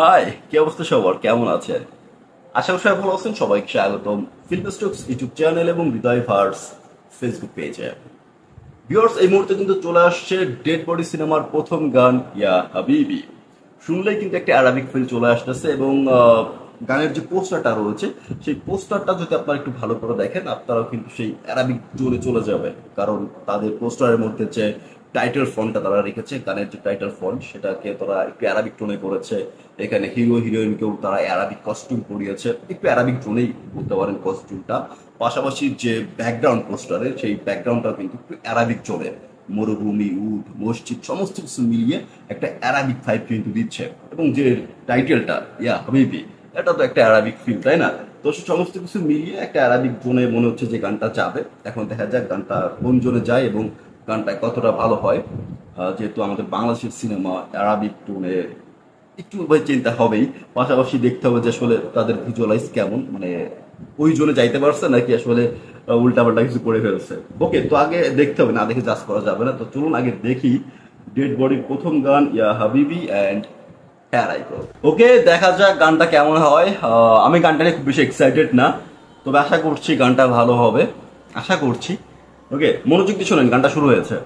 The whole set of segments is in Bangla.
হাই, কি অবস্থা সবার? কেমন আছেন? আশা করি সবাই ভালো আছেন। সবাইকে স্বাগতম ফিল্ম স্টকস ইউটিউব চ্যানেল এবং হৃদয় ভার্স ফেসবুক পেজে। ভিউয়ার্স, এই মুহূর্তে কিন্তু চলে আসছে ডেড বডি সিনেমার প্রথম গান ইয়া হাবিবি। শুনলেই কিন্তু একটা অ্যারাবিক ফিল চলে আসতেছে এবং গানের যে পোস্টারটা রয়েছে সেই পোস্টারটা যদি আপনারা একটু ভালো করে দেখেন আপনারাও কিন্তু সেই অ্যারাবিক জোনে চলে যাবে। কারণ তাদের পোস্টারের মধ্যে যে টাইটেল ফন্টটা তারা রেখেছে, গানের যে টাইটেল ফন্ট সেটাকে তারা একটু অ্যারাবিক টোনে করেছে। এখানে হিরো হিরোইনকেও তারা অ্যারাবিক কস্টিউম পরিয়েছে, একটু অ্যারাবিক টোনেই বলতে পারেন কস্টিউমটা। পাশাপাশি যে ব্যাকগ্রাউন্ড পোস্টারে সেই ব্যাকগ্রাউন্ডটা কিন্তু একটু অ্যারাবিক চলে। মরুভূমি, উট, মসজিদ সমস্ত কিছু মিলিয়ে একটা অ্যারাবিক ফাইভ কিন্তু দিচ্ছে। এবং যে টাইটেলটা ইয়া হাবিবি, এটা তো একটা অ্যারাবিক ফিল, তাই না? তো সমস্ত কিছু মিলিয়ে একটা অ্যারাবিক জোনে মনে হচ্ছে যে গানটা যাবে। এখন দেখা যাক গানটা কোন জোনে যায় এবং গানটা কতটা ভালো হয়। যেহেতু আমাদের বাংলাদেশের সিনেমা অ্যারাবিক টোনে একটু ভাই চিন্তা হবেই। পাশাপাশি দেখতে হবে যে আসলে তাদের ভিজুয়ালাইজ কেমন, মানে ওই জোনে যাইতে পারছে নাকি আসলে উল্টাপাল্টা কিছু করে ফেলছে। ওকে, তো আগে দেখতে হবে, না দেখে জাজ করা যাবে না। তো চলুন আগে দেখি ডেড বডির প্রথম গান ইয়া হাবিবি অ্যান্ড প্যারাইকো। ওকে, দেখা যাক গানটা কেমন হয়। আমি গানটা নিয়ে খুব বেশি এক্সাইটেড না, তবে আশা করছি গানটা ভালো হবে, আশা করছি। ওকে, মনোযোগ দিয়ে শোনেন, গানটা শুরু হয়েছে।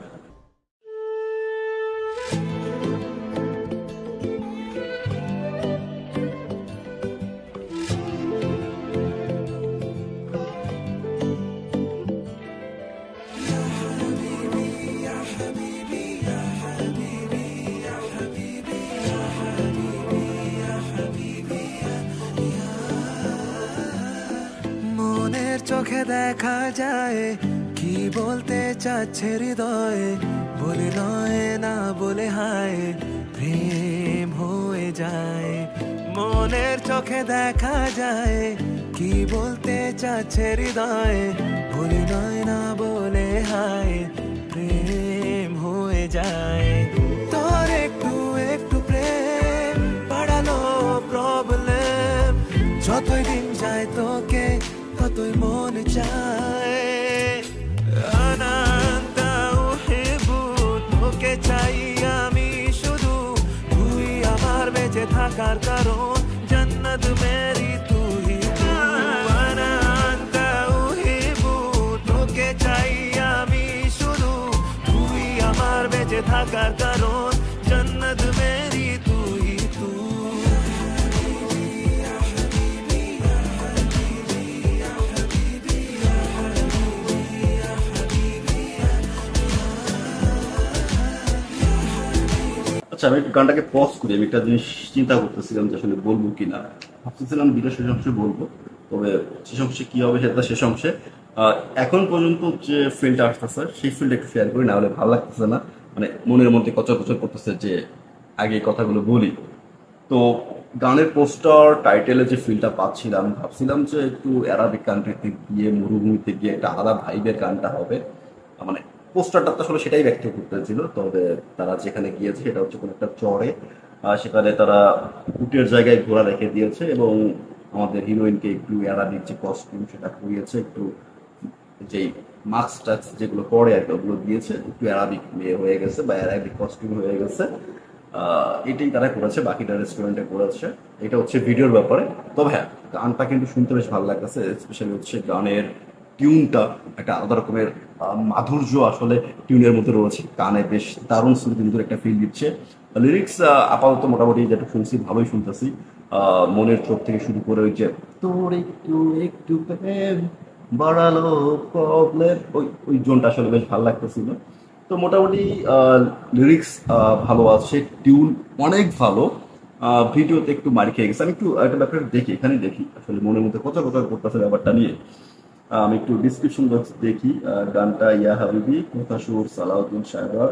মনের চোখে দেখা যায় কি বলতে চাচ্ছে হৃদয়ে, বলে নয় না বলে হায় প্রেম হয়ে যায়। মনের চোখে দেখা যায় কি বলতে চাচ্ছে হৃদয়ে, বলে নয় না বলে হায় প্রেম হয়ে যায়। তোর একটু একটু প্রেম বাড়ালো প্রবলেম, যতই দিন যায় তোকে ততই মন চায়। আনান্তা উহিবু, তোকে চাই আমি শুধু, তুই আমার বেঁচে থাকার কারণ, জান্নাত মেরি তুই তু। আনান্তা উহিবু, তোকে চাই আমি শুধু, তুই আমার বেঁচে থাকার কারণ, জান্নাত মেরি তুই তু। আচ্ছা, আমি একটু গানটাকে পজ করি। আমি একটা জিনিস চিন্তা করতেছিলাম যে আসলে বলবো কিনা। ভাবতেছিলাম দুটো শেষ অংশে বলবো, তবে শেষ অংশে কি হবে সেটা শেষ অংশে। এখন পর্যন্ত যে ফিল্ডটা আসতেছে সেই ফিল্ডটা একটু শেয়ার করি, না হলে ভালো লাগতেছে না। মানে মনের মধ্যে কচর কচর করতেছে যে আগে এই কথাগুলো বলি। তো গানের পোস্টার টাইটেলে যে ফিলটা পাচ্ছিলাম, ভাবছিলাম যে একটু অ্যারাবিক কান্ট্রিতে গিয়ে মরুভূমিতে গিয়ে একটা আলাদা ভাইবের গানটা হবে। মানে পোস্টারটা তো আসলে সেটাই ব্যক্ত করতেছিল। তবে তারা যেখানে গিয়েছে সেটা হচ্ছে কোনো একটা চরে, সেখানে তারা উটের জায়গায় ঘোড়া রেখে দিয়েছে এবং আমাদের হিরোইনকে একটু অ্যারাবিক যে কস্টিউম সেটা পরিয়েছে, একটু যেই মাস্ক টাক্স যেগুলো পরে আর কি ওগুলো দিয়েছে, একটু অ্যারাবিক মেয়ে হয়ে গেছে বা অ্যারাবিক কস্টিউম হয়ে গেছে। এটাই তারা করেছে, বাকিটা রেস্টুরেন্টে করেছে। এটা হচ্ছে ভিডিওর ব্যাপারে। তবে হ্যাঁ, গানটা কিন্তু শুনতে বেশ ভালো লাগতেছে। স্পেশালি হচ্ছে গানের টিউনটা একটা আলাদা রকমের মাধুর্য আসলে টিউনের মধ্যে রয়েছে। গানে বেশ দারুণ সুন্দর একটা ফিল দিচ্ছে। লিরিক্স আপাতত মোটামুটি যেটা শুনছি ভালোই শুনতেছি। মনের চোখ থেকে শুরু করে ওই যে তোর একটু একটু প্রেম বাড়ালো প্রবলেম, ওই ওই জোনটা আসলে বেশ ভালো লাগতেছিল। তো মোটামুটি লিরিক্স ভালো আছে, টিউন অনেক ভালো। ভিডিওতে একটু মার খেয়ে গেছে। আমি একটু একটা ব্যাপারে দেখি, এখানে দেখি আসলে মনের মধ্যে কত কথা করতেছে ব্যাপারটা নিয়ে। আমি একটু ডিসক্রিপশন বক্স দেখি। গানটা ইয়া হাবিবি, কথা সুর সালাউদ্দিন সাহেবার,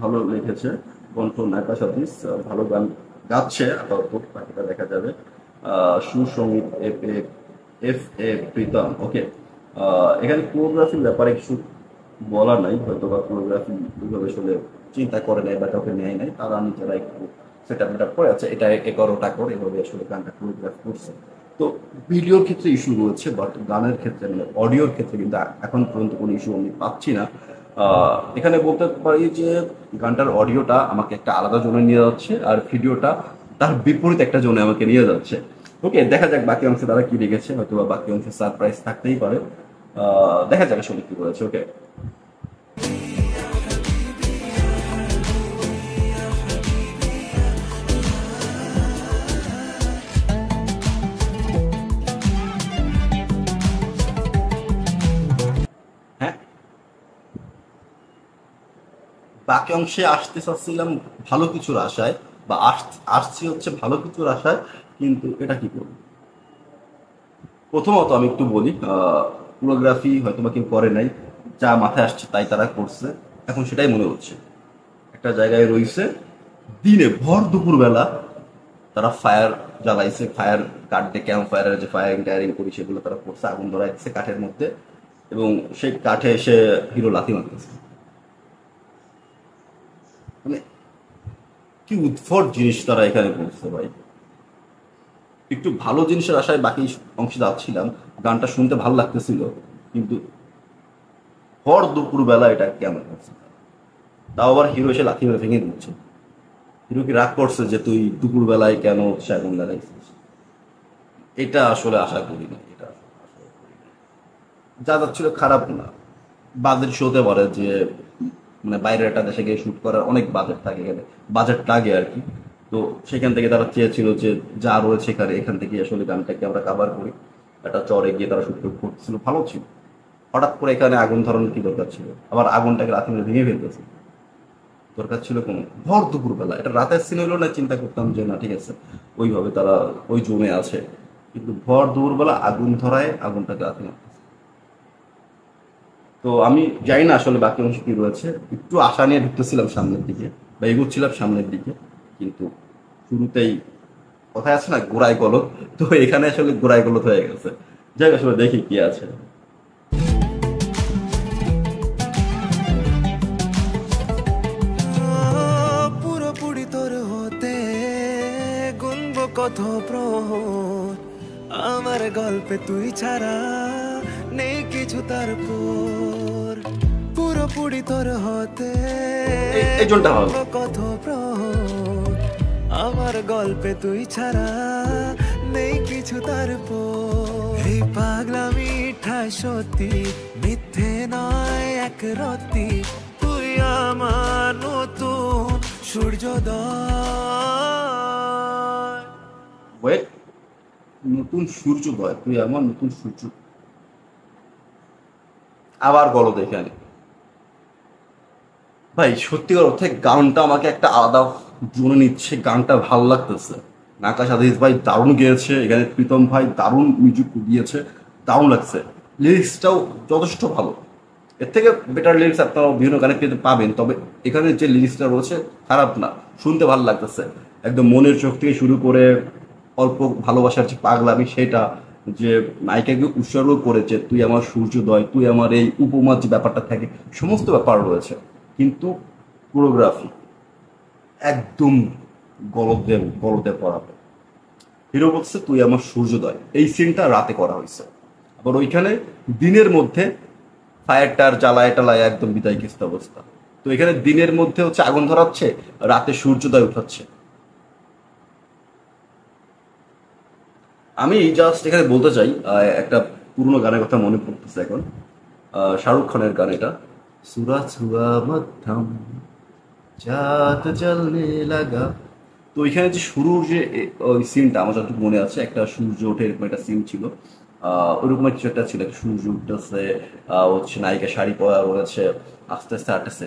ভালো লিখেছে, কণ্ঠ নায়কা সাদিস, ভালো গান গাচ্ছে আপাতত, বাকিটা দেখা যাবে। সুসঙ্গীত এফ এ প্রীতম। ওকে, এখানে কোরিওগ্রাফির ব্যাপারে কিছু বলার নাই, হয়তো বা কোরিওগ্রাফি ওইভাবে আসলে চিন্তা করে নেয় বা কাউকে নেয় নাই, তারা নিজেরা একটু সেট আপ করে আছে। এটা ওটা করে এভাবে আসলে গানটা কোরিওগ্রাফি করছে। তো ভিডিওর ক্ষেত্রে ইস্যু রয়েছে, বাট গানের ক্ষেত্রে মানে অডিওর ক্ষেত্রে কিন্তু এখন পর্যন্ত কোনো ইস্যু আমি পাচ্ছি না। এখানে বলতে পারি যে গানটার অডিওটা আমাকে একটা আলাদা জোনে নিয়ে যাচ্ছে, আর ভিডিওটা তার বিপরীত একটা জোনে আমাকে নিয়ে যাচ্ছে। ওকে, দেখা যাক বাকি অংশে তারা কি লিখেছে, হয়তো বা বাকি অংশে সারপ্রাইজ থাকতেই পারে। দেখা যাক আসলে কি করেছে। ওকে, হ্যাঁ, বাকি অংশে আসতে চাচ্ছিলাম ভালো কিছুর আশায়, বা আসছি হচ্ছে ভালো কিছুর আশায়, কিন্তু এটা কি করবো। প্রথমত আমি একটু বলি, কোরিওগ্রাফি হয়তো বা কেউ করে নাই, যা মাথায় আসছে তাই তারা করছে। এখন সেটাই মনে হচ্ছে একটা জায়গায় রয়েছে, দিনে ভর দুপুর বেলা তারা ফায়ার জ্বালাইছে, ফায়ার কাটে, ক্যাম্প ফায়ারের যে ফায়ারিং টায়ারিং করি সেগুলো তারা করছে, আগুন ধরাইছে কাঠের মধ্যে, এবং সেই কাঠে এসে হিরো লাথি মারতেছে। মানে কি উদ্ভট জিনিস তারা এখানে করছে ভাই। একটু ভালো জিনিসের আশায় বাকি অংশে যাচ্ছিলাম, গানটা শুনতে ভালো লাগতেছিল, কিন্তু ভর দুপুর বেলা এটা কেমন হচ্ছে। তাও আবার হিরো এসে লাথি মেরে ভেঙে দিচ্ছে। হিরো কি রাগ করছে যে তুই দুপুর বেলায় কেন হচ্ছে আগুন লাগাইছিস? এটা আসলে আশা করি না। এটা যা যাচ্ছিল খারাপ না, বাজেট শোতে পারে যে মানে বাইরের একটা দেশে গিয়ে শুট করার অনেক বাজেট থাকে, এখানে বাজেট লাগে আর কি। তো সেখান থেকে তারা চেয়েছিল যে যা রয়েছে এখান থেকে আসলে গানটাকে আমরা কাভার করি, একটা চরে গিয়ে তারা শুট করতেছিল, ভালো ছিল। হঠাৎ করে এখানে আগুন ধরানোর কি দরকার ছিল? আবার আগুনটাকে রাতে মেরে ভেঙে ফেলতেছে, দরকার ছিল কোনো? ভর দুপুর বেলা এটা রাতের সিন হইলো না, চিন্তা করতাম যে না ঠিক আছে, ওইভাবে তারা ওই জমে আছে, কিন্তু ভর দুপুর বেলা আগুন ধরায় আগুনটাকে রাতে মারতেছে। তো আমি জানি না আসলে বাকি অংশ কি রয়েছে, একটু আশা নিয়ে ঢুকতেছিলাম সামনের দিকে বা এগোচ্ছিলাম সামনের দিকে, কিন্তু শুরুতেই কথায় আছে না গোড়ায় গলত, তো এখানে আসলে গোড়ায় গলত হয়ে গেছে। যাই আসলে দেখি কি আছে। পুরোপুরি তোর হতে গুনবো কত প্রহর, আমার গল্পে তুই ছাড়া নেই কিছু তারপর। পুরোপুরি তোর হতে এই জোনটা ভালো। গুনবো কত প্রহর, আমার গল্পে তুই ছাড়া নেই কিছু তারপর। এই পাগলামি ঠায় সত্যি, মিথ্যে নয় এক রতি, তুই আমার নতুন সূর্যোদয়। ওয়েট, নতুন সূর্যোদয়? তুই আমার নতুন সূর্য? আবার বলো এখানে ভাই, সত্যিকার অর্থে গানটা আমাকে একটা আলাদা জোনে নিচ্ছে, গানটা ভালো লাগতেছে। নাকাশ আদিস ভাই দারুণ গেয়েছে, এখানে প্রীতম ভাই দারুণ মিউজিক দিয়েছে, দারুণ লাগছে। লিরিক্সটাও যথেষ্ট ভালো, এর থেকে বেটার লিরিক্স আপনারা বিভিন্ন গানে পেতে পাবেন, তবে এখানে যে লিরিক্সটা রয়েছে খারাপ না, শুনতে ভালো লাগতেছে। একদম মনের চোখ থেকে শুরু করে অল্প ভালোবাসার যে পাগলামি সেটা, যে নায়িকাকে উৎসর্গ করেছে, তুই আমার সূর্যোদয়, তুই আমার এই উপমার যে ব্যাপারটা থাকে, সমস্ত ব্যাপার রয়েছে। কিন্তু কোরিওগ্রাফি একদম গলদে পড়াবে। হিরো বলছে তুই আমার সূর্যোদয়, এই সিনটা রাতে করা হয়েছে, আবার ওইখানে দিনের মধ্যে ফায়ারটার জ্বালায় টালায় একদম বিদায় কিস্ত অবস্থা। তো এখানে দিনের মধ্যে হচ্ছে আগুন ধরাচ্ছে, রাতে সূর্যোদয় উঠাচ্ছে। আমি জাস্ট এখানে বলতে চাই, একটা পুরনো গানের কথা মনে পড়তেছে এখন, শাহরুখ খানের গান এটা, সুরাজ হুয়া মধ্যম চাঁদ জ্বলনে লাগা। তো ওইখানে যে শুরুর যে ওই সিনটা আমার যতটুকু মনে আছে, একটা সূর্য ওঠে এরকম একটা সিন ছিল, ওইরকম কিছু একটা ছিল, একটা সূর্য উঠতেছে, হচ্ছে নায়িকা শাড়ি পরা রয়েছে, আস্তে আস্তে হাঁটতেছে,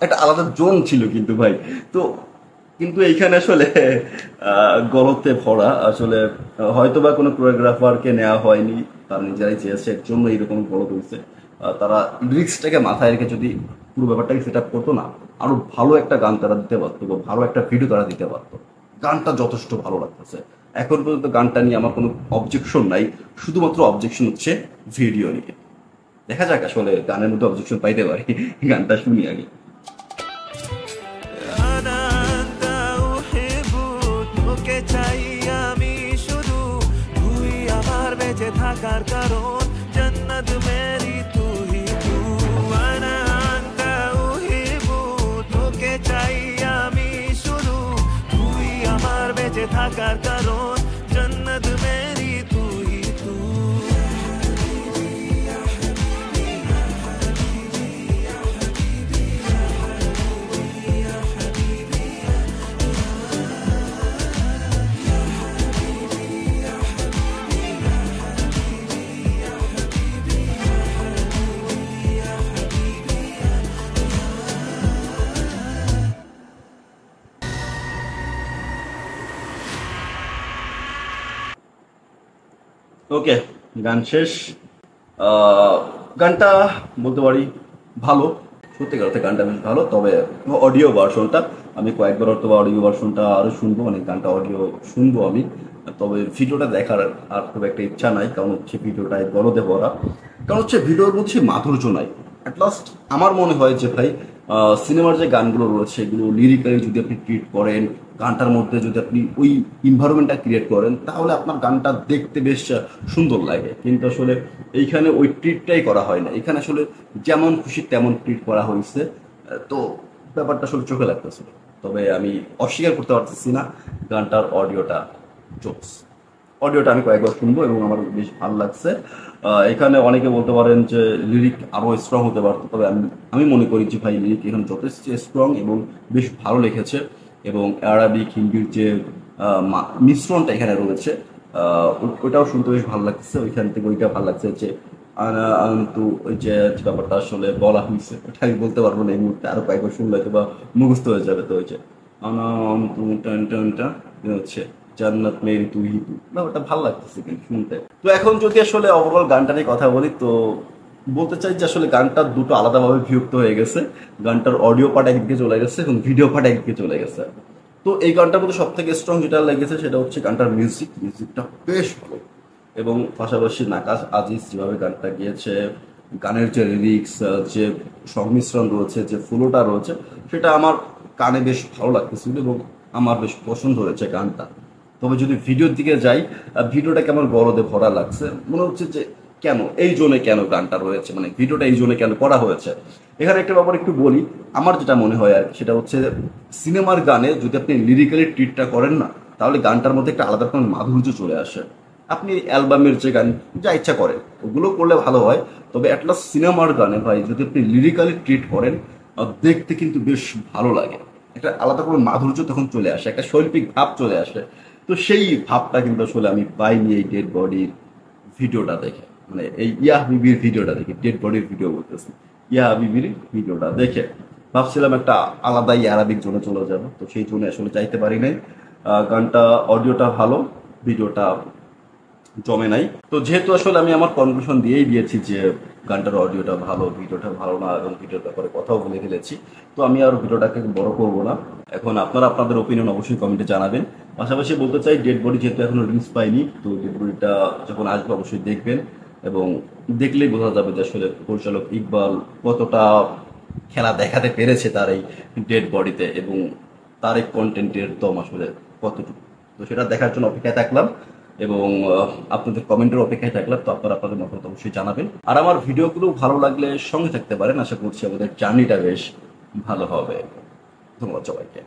একটা আলাদা জোন ছিল কিন্তু ভাই। তো কিন্তু এইখানে আসলে গলতে ভরা, আসলে হয়তো বা কোনো কোরিওগ্রাফারকে নেওয়া হয়নি, তারা নিজেরাই চেয়েছে, এর জন্য এইরকম গলত হয়েছে। তারা লিরিক্সটাকে মাথায় রেখে যদি পুরো ব্যাপারটাকে সেট আপ করতো না, আরো ভালো একটা গান তারা দিতে পারতো বা ভালো একটা ভিডিও তারা দিতে পারতো। গানটা যথেষ্ট ভালো লাগতেছে, এখন পর্যন্ত গানটা নিয়ে আমার কোনো অবজেকশন নাই, শুধুমাত্র অবজেকশন হচ্ছে ভিডিও নিয়ে। দেখা যাক আসলে গানের মধ্যে অবজেকশন পাইতে পারি, গানটা শুনি আগে। তোকে চাই আমি শুধু, তুই আমার বেঁচে থাকার কারণ, জন্নত মেরি তুই তু। তোকে চাই আমি শুধু, বেঁচে থাকার কারণ জন্নত মেরি তুই তু ওকে, গান শেষ। গানটা বলতে পারি ভালো, সত্যি কথা গানটা বেশ ভালো। তবে অডিও ভার্সনটা আমি কয়েকবার অথবা অডিও ভার্সনটা আরও শুনবো, মানে গানটা অডিও শুনবো আমি। তবে ভিডিওটা দেখার আর খুব একটা ইচ্ছা নাই, কারণ হচ্ছে ভিডিওটায় গলদে ভরা, কারণ হচ্ছে ভিডিওর মধ্যে মাধুর্য নাই। অ্যাট লাস্ট আমার মনে হয় যে ভাই সিনেমার যে গানগুলো রয়েছে এগুলো লিরিক্যালি যদি আপনি ট্রিট করেন, গানটার মধ্যে যদি আপনি ওই ইনভায়রনমেন্টটা ক্রিয়েট করেন, তাহলে আপনার গানটা দেখতে বেশ সুন্দর লাগে। কিন্তু আসলে এইখানে ওই ট্রিটটাই করা হয় না, এখানে আসলে যেমন খুশি তেমন ট্রিট করা হয়েছে। তো ব্যাপারটা আসলে চোখে লাগতেছিল। তবে আমি অস্বীকার করতে পারতেছি না, গানটার অডিওটা জোস। অডিওটা আমি কয়েকবার শুনবো এবং আমার বেশ ভালো লাগছে। এখানে অনেকে বলতে পারেন যে লিরিক আরও স্ট্রং হতে পারতো, তবে আমি মনে করি যে ভাই লিরিক এখানে যথেষ্ট স্ট্রং এবং বেশ ভালো লিখেছে। এবং আরবিক হিন্দির যে মিশ্রণটা এখানে রয়েছে ওইটাও শুনতে বেশ ভালো লাগছে। ওইখান থেকে ওইটা ভালো লাগছে যে আন্তু ওই যে ব্যাপারটা আসলে বলা হয়েছে ওটা আমি বলতে পারবো না এই মুহূর্তে, আরো কয়েকবার শুনলে হয়তো বা মুখস্থ হয়ে যাবে। তো ওই যে হচ্ছে জান্নাত মেরি তুই তু, ব্যাপারটা ভালো লাগতেছে কিন্তু শুনতে। তো এখন যদি আসলে ওভারঅল গানটা নিয়ে কথা বলি, তো বলতে চাই যে আসলে গানটা দুটো আলাদাভাবে বিভক্ত হয়ে গেছে। গানটার অডিও পার্ট একদিকে চলে গেছে এবং ভিডিও পার্ট একদিকে চলে গেছে। তো এই গানটার মধ্যে সব থেকে স্ট্রং যেটা লেগেছে সেটা হচ্ছে গানটার মিউজিকটা বেশ ভালো। এবং পাশাপাশি নাকাশ আজিজ যেভাবে গানটা গিয়েছে, গানের যে লিরিক্স, যে সংমিশ্রণ রয়েছে, যে ফ্লোটা রয়েছে, সেটা আমার কানে বেশ ভালো লাগতেছিল এবং আমার বেশ পছন্দ হয়েছে গানটা। তবে যদি ভিডিওর দিকে যাই, ভিডিওটা কেমন গরদে ভরা লাগছে, মনে হচ্ছে যে কেন এই জোনে কেন গানটা রয়েছে, মানে ভিডিওটা এই জোনে কেন করা হয়েছে। এখানে একটা ব্যাপার একটু বলি, আমার যেটা মনে হয় আর কি, সেটা হচ্ছে সিনেমার গানে যদি আপনি লিরিক্যালি ট্রিটটা করেন না, তাহলে গানটার মধ্যে একটা আলাদা রকমের মাধুর্য চলে আসে। আপনি অ্যালবামের যে গান যা ইচ্ছা করেন ওগুলো করলে ভালো হয়, তবে অ্যাটলাস্ট সিনেমার গানে ভাই যদি আপনি লিরিক্যালি ট্রিট করেন, দেখতে কিন্তু বেশ ভালো লাগে। একটা আলাদা করে মাধুর্য তখন চলে আসে, একটা শৈল্পিক ভাব চলে আসে। তো সেই ভাবটা কিন্তু আসলে আমি পাইনি এই ডেড বডির ভিডিওটা দেখে, মানে এই ইয়া হাবিবির ভিডিওটা দেখে, ডেড বডির ভিডিও বলতেছি, ইয়া হাবিবির ভিডিওটা দেখে ভাবছিলাম একটা আলাদাই আরবিক জোনে চলে যাবো, তো সেই জন্য আসলে চাইতে পারি নাই। গানটা অডিওটা ভালো, ভিডিওটা জমে নাই। তো যেহেতু আসলে আমি আমার কনক্লুশন দিয়েই দিয়েছি যে গানটার অডিওটা ভালো, ভিডিওটা ভালো না, এবং ভিডিওর ব্যাপারে কথাও বলে ফেলেছি, তো আমি আর ভিডিওটাকে বড় করবো না। এখন আপনারা আপনাদের ওপিনিয়ন অবশ্যই কমেন্টে জানাবেন। পাশাপাশি বলতে চাই ডেড বডি যেহেতু এখনো রিলিজ পাইনি, তো ডেড বডিটা যখন আসবে অবশ্যই দেখবেন, এবং দেখলেই বোঝা যাবে যে আসলে পরিচালক ইকবাল কতটা খেলা দেখাতে পেরেছে তার এই ডেড বডিতে, এবং তার এই কন্টেন্টের দম আসলে কতটুকু। তো সেটা দেখার জন্য অপেক্ষায় থাকলাম এবং আপনাদের কমেন্টের অপেক্ষায় থাকলাম। তো আপনারা আপনাদের মতামত অবশ্যই জানাবেন, আর আমার ভিডিওগুলো ভালো লাগলে সঙ্গে থাকতে পারেন। আশা করছি আমাদের জার্নিটা বেশ ভালো হবে। ধন্যবাদ সবাইকে।